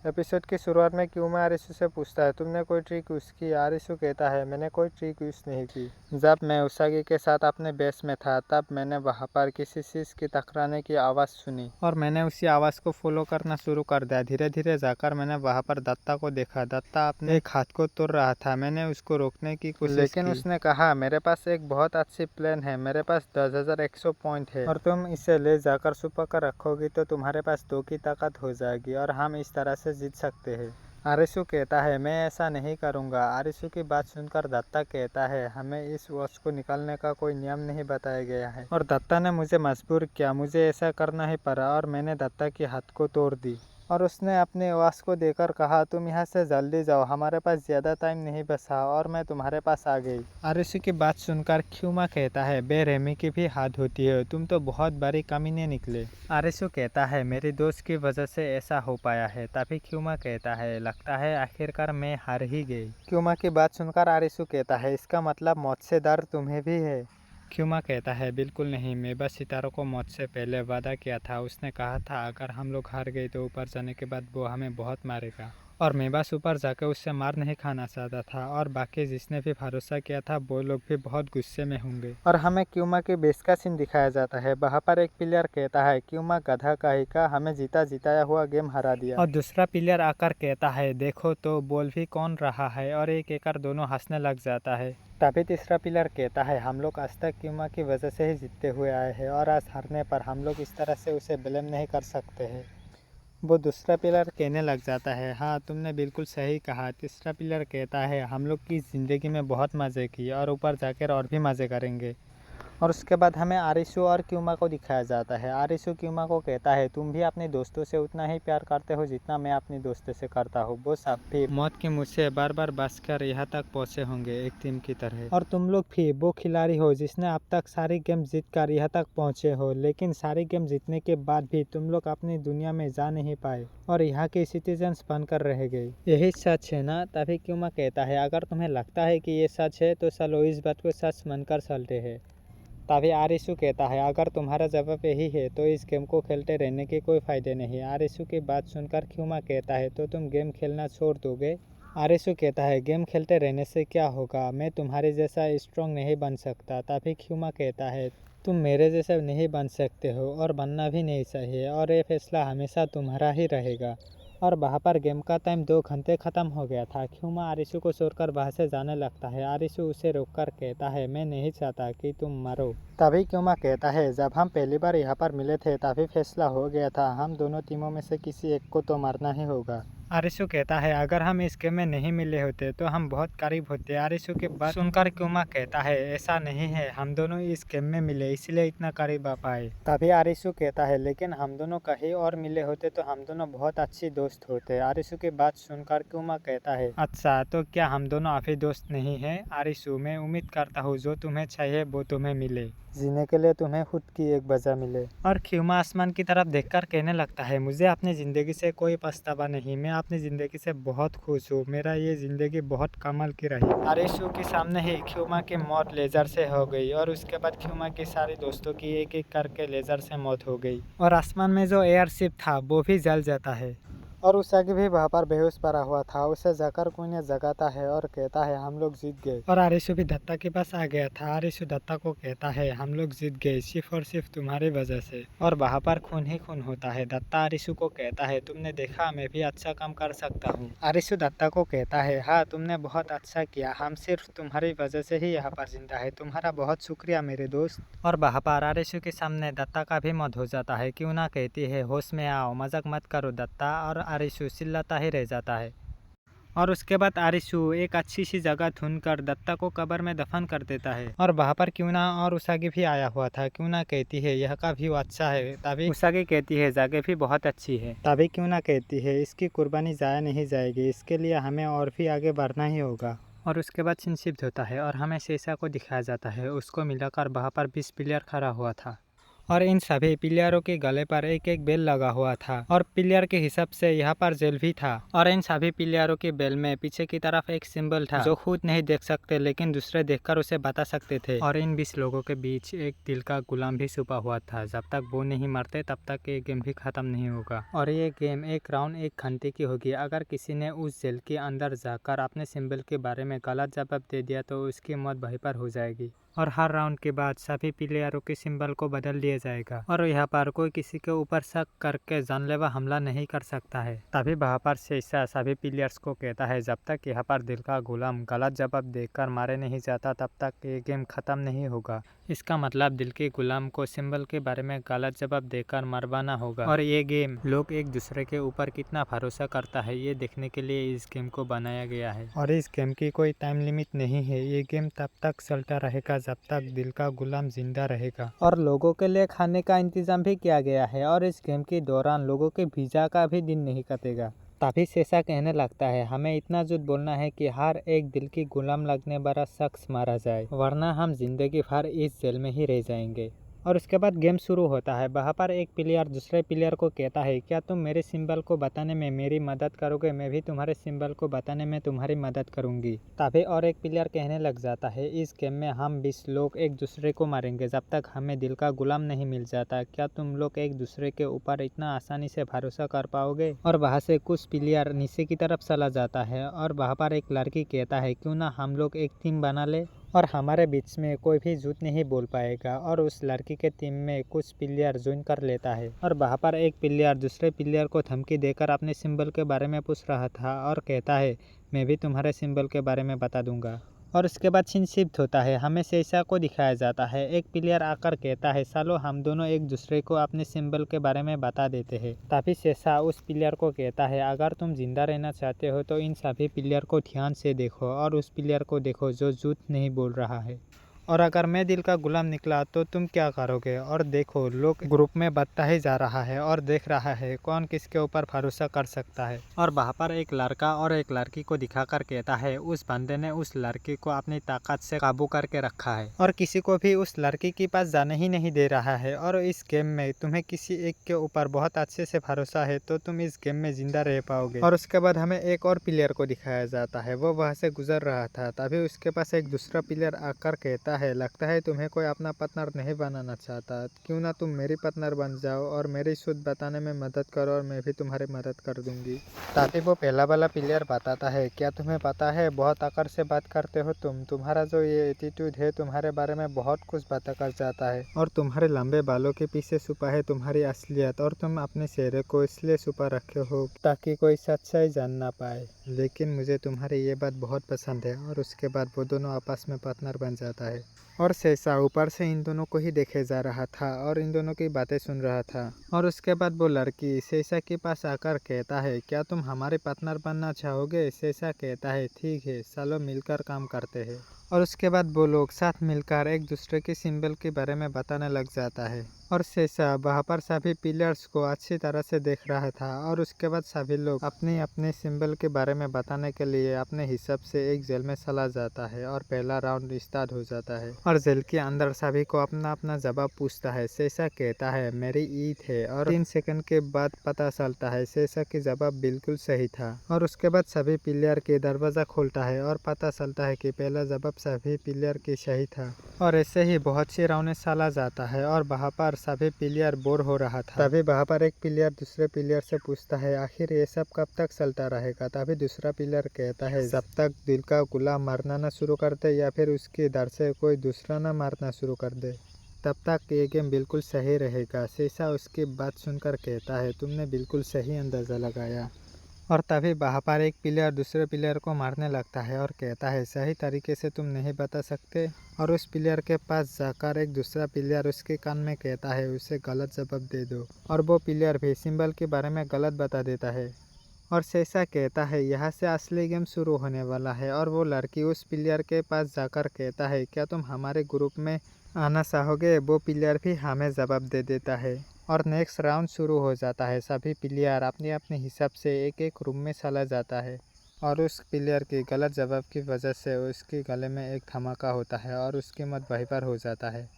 Episode की शुरुआत में क्यूमा आरिशु से पूछता है, तुमने कोई ट्रिक यूज़ की? आरिशु कहता है, मैंने कोई ट्रिक यूज़ नहीं की। जब मैं उसागी के साथ अपने बेस में था तब मैंने वहाँ पर किसी चीज़ की टकराने की आवाज़ सुनी और मैंने उसी आवाज़ को फॉलो करना शुरू कर दिया। धीरे धीरे जाकर मैंने वहाँ पर दत्ता को देखा। दत्ता अपने एक हाथ को तोड़ रहा था। मैंने उसको रोकने की कोशिश की, लेकिन उसने कहा, मेरे पास एक बहुत अच्छी प्लान है। मेरे पास 10,100 पॉइंट है और तुम इसे ले जाकर छुपा कर रखोगी तो तुम्हारे पास 2 की ताकत हो जाएगी और हम इस तरह से जीत सकते हैं। आरिशु कहता है, मैं ऐसा नहीं करूँगा। आरिशु की बात सुनकर दत्ता कहता है, हमें इस वॉच को निकालने का कोई नियम नहीं बताया गया है और दत्ता ने मुझे मजबूर किया। मुझे ऐसा करना ही पड़ा और मैंने दत्ता की हाथ को तोड़ दी और उसने अपने वॉच को देकर कहा, तुम यहाँ से जल्दी जाओ, हमारे पास ज़्यादा टाइम नहीं बचा और मैं तुम्हारे पास आ गई। आरिशु की बात सुनकर क्यूमा कहता है, बेरहमी की भी हद होती है, तुम तो बहुत बड़ी कमीने निकले। आरिशु कहता है, मेरी दोस्त की वजह से ऐसा हो पाया है। तभी क्यूमा कहता है, लगता है आखिरकार मैं हार ही गई। क्यूमा की बात सुनकर आरिशु कहता है, इसका मतलब मौत से डर तुम्हें भी है? क्यूमा कहता है, बिल्कुल नहीं, मैं बस सितारों को मौत से पहले वादा किया था। उसने कहा था अगर हम लोग हार गए तो ऊपर जाने के बाद वो हमें बहुत मारेगा और मैं बस ऊपर जाकर उससे मार नहीं खाना चाहता था और बाकी जिसने भी भरोसा किया था वो लोग भी बहुत गुस्से में होंगे। और हमें क्यूमा के बेस का सीन दिखाया जाता है। वहाँ पर एक प्लेयर कहता है, क्यूमा गधा कहीं का, हमें जीता जिताया हुआ गेम हरा दिया। और दूसरा प्लेयर आकर कहता है, देखो तो बोल भी कौन रहा है, और एक एकर दोनों हंसने लग जाता है। तभी तीसरा प्लेयर कहता है, हम लोग आज तक क्यूमा की वजह से ही जीतते हुए आए हैं और आज हारने पर हम लोग इस तरह से उसे ब्लेम नहीं कर सकते हैं। वो दूसरा पिलर कहने लग जाता है, हाँ तुमने बिल्कुल सही कहा। तीसरा पिलर कहता है, हम लोग की ज़िंदगी में बहुत मज़े किए और ऊपर जाकर और भी मज़े करेंगे। और उसके बाद हमें आरिशु और क्यूमा को दिखाया जाता है। आरिशु क्यूमा को कहता है, तुम भी अपने दोस्तों से उतना ही प्यार करते हो जितना मैं अपने दोस्तों से करता हूँ। वो सब भी मौत के मुझसे बार बार बचकर यहाँ तक पहुँचे होंगे एक टीम की तरह। और तुम लोग भी वो खिलाड़ी हो जिसने अब तक सारी गेम जीत कर यहाँ तक पहुँचे हो, लेकिन सारी गेम जीतने के बाद भी तुम लोग अपनी दुनिया में जा नहीं पाए और यहाँ के सिटीजन्स बनकर रह गए। यही सच है ना? तभी क्यूमा कहता है, अगर तुम्हें लगता है कि ये सच है तो चलो इस बात को सच मानकर चलते हैं। तभी आरिशु कहता है, अगर तुम्हारा जवाब यही है तो इस गेम को खेलते रहने के कोई फ़ायदे नहीं। आरिशु की बात सुनकर क्यूमा कहता है, तो तुम गेम खेलना छोड़ दोगे? आरिशु कहता है, गेम खेलते रहने से क्या होगा, मैं तुम्हारे जैसा स्ट्रॉन्ग नहीं बन सकता। तभी क्यूमा कहता है, तुम मेरे जैसा नहीं बन सकते हो और बनना भी नहीं चाहिए और ये फैसला हमेशा तुम्हारा ही रहेगा। और वहाँ पर गेम का टाइम 2 घंटे ख़त्म हो गया था। क्यूमा आरिशु को छोड़कर वहाँ से जाने लगता है। आरिशु उसे रोककर कहता है, मैं नहीं चाहता कि तुम मरो। तभी क्यूमा कहता है, जब हम पहली बार यहाँ पर मिले थे तभी फैसला हो गया था, हम दोनों टीमों में से किसी एक को तो मारना ही होगा। आरिशु कहता है, अगर हम इस गेम में नहीं मिले होते तो हम बहुत करीब होते। आरिशु की बात सुनकर क्यूमा कहता है, ऐसा नहीं है, हम दोनों इस गेम में मिले इसलिए इतना करीब आ पाए। तभी आरिशु कहता है, लेकिन हम दोनों कहीं और मिले होते तो हम दोनों बहुत अच्छी दोस्त होते। आरिशु की बात सुनकर क्यूमा कहता है, अच्छा तो क्या हम दोनों अभी दोस्त नहीं हैं? आरिशु, मैं उम्मीद करता हूँ जो तुम्हें चाहिए वो तुम्हें मिले, जीने के लिए तुम्हें खुद की एक वजह मिले। और क्यूमा आसमान की तरफ देखकर कहने लगता है, मुझे अपनी ज़िंदगी से कोई पछतावा नहीं, मैं अपनी ज़िंदगी से बहुत खुश हूँ, मेरा ये ज़िंदगी बहुत कमाल की रही। आरिशु के सामने ही क्यूमा की मौत लेज़र से हो गई और उसके बाद क्यूमा के सारे दोस्तों की एक एक करके लेज़र से मौत हो गई और आसमान में जो एयरशिप था वो भी जल जाता है। और उसागी भी वहाँ पर बेहोश पड़ा हुआ था। उसे जाकर कोई ने जगाता है और कहता है, हम लोग जीत गए। और आरिशु भी दत्ता के पास आ गया था। आरिशु दत्ता को कहता है, हम लोग जीत गए सिर्फ और सिर्फ तुम्हारी वजह से। और वहाँ पर खून ही खून होता है। दत्ता आरिशु को कहता है, तुमने देखा मैं भी अच्छा काम कर सकता हूँ। आरिशु दत्ता को कहता है, हाँ तुमने बहुत अच्छा किया, हम सिर्फ तुम्हारी वजह से ही यहाँ पर जिंदा है, तुम्हारा बहुत शुक्रिया मेरे दोस्त। और वहाँ पर आरिशु के सामने दत्ता का भी मौत हो जाता है। क्यों ना कहती है, होश में आओ, मजाक मत करो दत्ता। और आरिशु चिल्लाता ही रह जाता है। और उसके बाद आरिशु एक अच्छी सी जगह ढूंढकर दत्ता को कब्र में दफन कर देता है। और वहाँ पर क्यूना और उसागी भी आया हुआ था। क्यूना कहती है, यह का व्यू अच्छा है। तभी उसागी कहती है, जगह भी बहुत अच्छी है। तभी क्यूना कहती है, इसकी कुर्बानी जाया नहीं जाएगी, इसके लिए हमें और भी आगे बढ़ना ही होगा। और उसके बाद सीन शिफ्ट होता है और हमें शेषा को दिखाया जाता है। उसको मिलाकर वहाँ पर 20 प्लेयर खड़ा हुआ था और इन सभी प्लेयरों के गले पर एक एक बेल लगा हुआ था और प्लेयर के हिसाब से यहाँ पर जेल भी था। और इन सभी प्लेयरों के बेल में पीछे की तरफ एक सिंबल था जो खुद नहीं देख सकते लेकिन दूसरे देखकर उसे बता सकते थे। और इन 20 लोगों के बीच एक दिल का गुलाम भी छुपा हुआ था। जब तक वो नहीं मरते तब तक ये गेम भी खत्म नहीं होगा। और ये गेम एक राउंड 1 घंटे की होगी। अगर किसी ने उस जेल के अंदर जाकर अपने सिंबल के बारे में गलत जवाब दे दिया तो उसकी मौत वहीं पर हो जाएगी। और हर राउंड के बाद सभी प्लेयरों के सिंबल को बदल दिया जाएगा और यहाँ पर कोई किसी के ऊपर शक करके जानलेवा हमला नहीं कर सकता है। तभी वहाँ पर शेषा सभी प्लेयर्स को कहता है जब तक यहाँ पर दिल का गुलाम गलत जवाब देकर मारे नहीं जाता तब तक ये गेम खत्म नहीं होगा। इसका मतलब दिल के गुलाम को सिंबल के बारे में गलत जवाब देकर मरवाना होगा। और ये गेम लोग एक दूसरे के ऊपर कितना भरोसा करता है ये देखने के लिए इस गेम को बनाया गया है। और इस गेम की कोई टाइम लिमिट नहीं है। ये गेम तब तक चलता रहेगा जब तक दिल का गुलाम जिंदा रहेगा। और लोगों के लिए खाने का इंतजाम भी किया गया है और इस गेम के दौरान लोगों के वीजा का भी दिन नहीं कटेगा। तभी शेषा कहने लगता है हमें इतना झूठ बोलना है कि हर एक दिल की गुलाम लगने वाला शख्स मारा जाए वरना हम जिंदगी भर इस जेल में ही रह जाएंगे। और उसके बाद गेम शुरू होता है। वहाँ पर एक प्लेयर दूसरे प्लेयर को कहता है क्या तुम मेरे सिंबल को बताने में मेरी मदद करोगे, मैं भी तुम्हारे सिंबल को बताने में तुम्हारी मदद करूंगी। तभी और एक प्लेयर कहने लग जाता है इस गेम में हम 20 लोग एक दूसरे को मारेंगे जब तक हमें दिल का गुलाम नहीं मिल जाता। क्या तुम लोग एक दूसरे के ऊपर इतना आसानी से भरोसा कर पाओगे। और वहाँ से कुछ प्लेयर नीचे की तरफ चला जाता है और वहाँ पर एक लड़की कहता है क्यों ना हम लोग एक टीम बना ले और हमारे बीच में कोई भी झूठ नहीं बोल पाएगा। और उस लड़की के टीम में कुछ प्लेयर ज्वाइन कर लेता है और वहाँ पर एक प्लेयर दूसरे प्लेयर को धमकी देकर अपने सिंबल के बारे में पूछ रहा था और कहता है मैं भी तुम्हारे सिंबल के बारे में बता दूंगा। और उसके बाद सीन शिफ्ट होता है। हमें शेषा को दिखाया जाता है। एक प्लेयर आकर कहता है चलो हम दोनों एक दूसरे को अपने सिंबल के बारे में बता देते हैं। तभी शेषा उस प्लेयर को कहता है अगर तुम जिंदा रहना चाहते हो तो इन सभी प्लेयर को ध्यान से देखो और उस प्लेयर को देखो जो झूठ नहीं बोल रहा है। और अगर मैं दिल का गुलाम निकला तो तुम क्या करोगे। और देखो लोग ग्रुप में बढ़ता ही जा रहा है और देख रहा है कौन किसके ऊपर भरोसा कर सकता है। और वहाँ पर एक लड़का और एक लड़की को दिखाकर कहता है उस बंदे ने उस लड़की को अपनी ताकत से काबू करके रखा है और किसी को भी उस लड़की के पास जाने ही नहीं दे रहा है। और इस गेम में तुम्हें किसी एक के ऊपर बहुत अच्छे से भरोसा है तो तुम इस गेम में जिंदा रह पाओगे। और उसके बाद हमें एक और प्लेयर को दिखाया जाता है। वो वहाँ से गुजर रहा था तभी उसके पास एक दूसरा प्लेयर आकर कहता है लगता है तुम्हें कोई अपना पार्टनर नहीं बनाना चाहता, क्यों ना तुम मेरी पार्टनर बन जाओ और मेरी शुद्ध बताने में मदद करो और मैं भी तुम्हारी मदद कर दूंगी। ताकि वो पहला वाला प्लेयर बताता है क्या तुम्हें पता है बहुत आकर से बात करते हो तुम्हारा जो ये एटीट्यूड है तुम्हारे बारे में बहुत कुछ बात कर जाता है और तुम्हारे लंबे बालों के पीछे छुपा है तुम्हारी असलियत और तुम अपने चेहरे को इसलिए छुपा रखे हो ताकि कोई सच्चाई जान ना पाए। लेकिन मुझे तुम्हारी ये बात बहुत पसंद है। और उसके बाद वो दोनों आपस में पार्टनर बन जाता है। और शेषा ऊपर से इन दोनों को ही देखे जा रहा था और इन दोनों की बातें सुन रहा था। और उसके बाद वो लड़की शेषा के पास आकर कहता है क्या तुम हमारे पार्टनर बनना चाहोगे। शेषा कहता है ठीक है चलो मिलकर काम करते हैं। और उसके बाद वो लोग साथ मिलकर एक दूसरे के सिंबल के बारे में बताने लग जाता है। और शेषा वहाँ पर सभी प्लेयर्स को अच्छी तरह से देख रहा था। और उसके बाद सभी लोग अपने अपने सिंबल के बारे में बताने के लिए अपने हिसाब से एक जेल में चला जाता है और पहला राउंड स्टार्ट हो जाता है। और जेल के अंदर सभी को अपना अपना जवाब पूछता है। शेषा कहता है मेरी ईद है और 3 सेकंड के बाद पता चलता है शेषा की जवाब बिल्कुल सही था। और उसके बाद सभी प्लेयर के दरवाजा खोलता है और पता चलता है कि पहला जवाब सभी प्लेयर की सही था। और ऐसे ही बहुत सी राउंड चला जाता है और वहाँ पर सभी प्लेयर बोर हो रहा था। तभी वहाँ पर एक प्लेयर दूसरे प्लेयर से पूछता है आखिर ये सब कब तक चलता रहेगा। तभी दूसरा प्लेयर कहता है जब तक दिल का गुलाम मारना ना शुरू कर दे या फिर उसके डर से कोई दूसरा ना मारना शुरू कर दे तब तक ये गेम बिल्कुल सही रहेगा। शेषा उसकी बात सुनकर कहता है तुमने बिल्कुल सही अंदाज़ा लगाया। और तभी वहाँ पर एक प्लेयर दूसरे प्लेयर को मारने लगता है और कहता है सही तरीके से तुम नहीं बता सकते। और उस प्लेयर के पास जाकर एक दूसरा प्लेयर उसके कान में कहता है उसे गलत जवाब दे दो। और वो प्लेयर भी सिंबल के बारे में गलत बता देता है। और शेषा कहता है यहाँ से असली गेम शुरू होने वाला है। और वो लड़की उस प्लेयर के पास जाकर कहता है क्या तुम हमारे ग्रुप में आना चाहोगे। वो प्लेयर भी हमें जवाब दे देता है और नेक्स्ट राउंड शुरू हो जाता है। सभी प्लेयर अपने अपने हिसाब से एक एक रूम में चला जाता है और उस प्लेयर के गलत जवाब की वजह से उसके गले में एक धमाका होता है और उसकी मौत वहीं पर हो जाता है।